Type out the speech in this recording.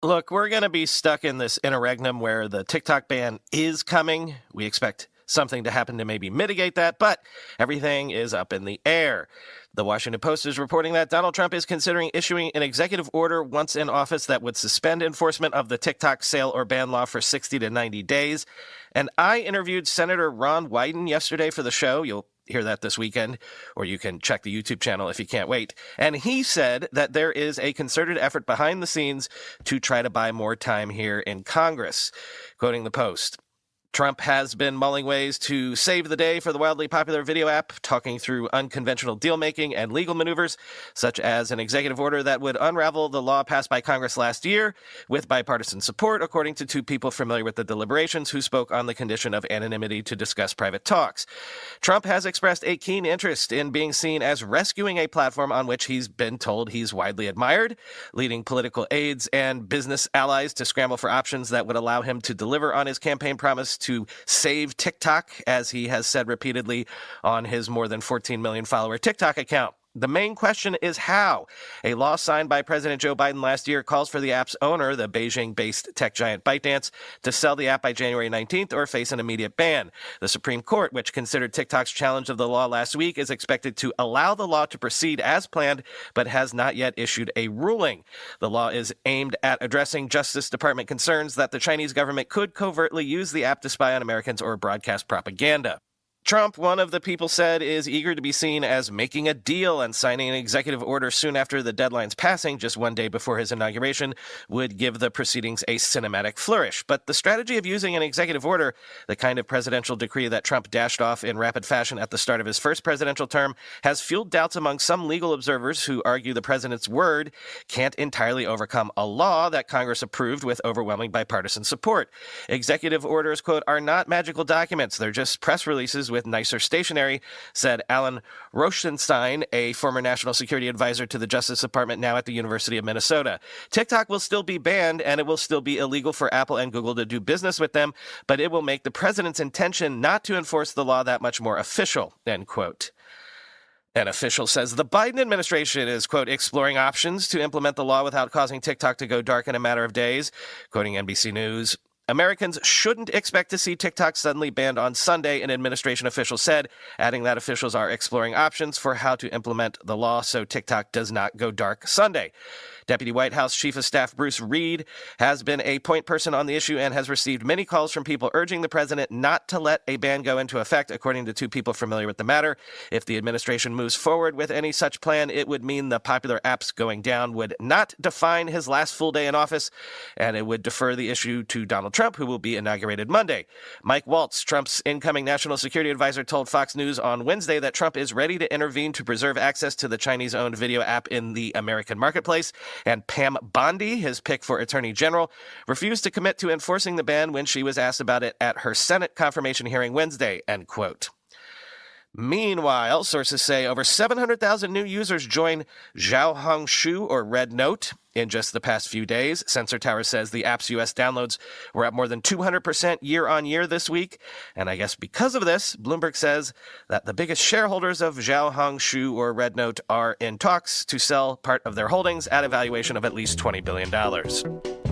Look, we're going to be stuck in this interregnum where the TikTok ban is coming. We expect something to happen to maybe mitigate that, but everything is up in the air. The Washington Post is reporting that Donald Trump is considering issuing an executive order once in office that would suspend enforcement of the TikTok sale or ban law for 60 to 90 days. And I interviewed Senator Ron Wyden yesterday for the show. You'll hear that this weekend, or you can check the YouTube channel if you can't wait. And he said that there is a concerted effort behind the scenes to try to buy more time here in Congress. Quoting the Post, Trump has been mulling ways to save the day for the wildly popular video app, talking through unconventional dealmaking and legal maneuvers, such as an executive order that would unravel the law passed by Congress last year with bipartisan support, according to two people familiar with the deliberations who spoke on the condition of anonymity to discuss private talks. Trump has expressed a keen interest in being seen as rescuing a platform on which he's been told he's widely admired, leading political aides and business allies to scramble for options that would allow him to deliver on his campaign promise to save TikTok, as he has said repeatedly on his more than 14 million follower TikTok account. The main question is how. A law signed by President Joe Biden last year calls for the app's owner, the Beijing-based tech giant ByteDance, to sell the app by January 19th or face an immediate ban. The Supreme Court, which considered TikTok's challenge of the law last week, is expected to allow the law to proceed as planned, but has not yet issued a ruling. The law is aimed at addressing Justice Department concerns that the Chinese government could covertly use the app to spy on Americans or broadcast propaganda. Trump, one of the people said, is eager to be seen as making a deal, and signing an executive order soon after the deadline's passing, just one day before his inauguration, would give the proceedings a cinematic flourish. But the strategy of using an executive order, the kind of presidential decree that Trump dashed off in rapid fashion at the start of his first presidential term, has fueled doubts among some legal observers who argue the president's word can't entirely overcome a law that Congress approved with overwhelming bipartisan support. Executive orders, quote, are not magical documents. They're just press releases with nicer stationery, said Alan Rochenstein, a former national security advisor to the Justice Department, now at the University of Minnesota. TikTok will still be banned, and it will still be illegal for Apple and Google to do business with them, but it will make the president's intention not to enforce the law that much more official, end quote. An official says the Biden administration is, quote, exploring options to implement the law without causing TikTok to go dark in a matter of days. Quoting NBC News, Americans shouldn't expect to see TikTok suddenly banned on Sunday, an administration official said, adding that officials are exploring options for how to implement the law so TikTok does not go dark Sunday. Deputy White House Chief of Staff Bruce Reed has been a point person on the issue and has received many calls from people urging the president not to let a ban go into effect, according to two people familiar with the matter. If the administration moves forward with any such plan, it would mean the popular apps going down would not define his last full day in office, and it would defer the issue to Donald Trump, who will be inaugurated Monday. Mike Waltz, Trump's incoming national security advisor, told Fox News on Wednesday that Trump is ready to intervene to preserve access to the Chinese-owned video app in the American marketplace. And Pam Bondi, his pick for attorney general, refused to commit to enforcing the ban when she was asked about it at her Senate confirmation hearing Wednesday, end quote. Meanwhile, sources say over 700,000 new users joined Xiaohongshu, or Red Note, in just the past few days. Sensor Tower says the app's U.S. downloads were up more than 200% year-on-year this week. And I guess because of this, Bloomberg says that the biggest shareholders of Xiaohongshu, or Red Note, are in talks to sell part of their holdings at a valuation of at least $20 billion.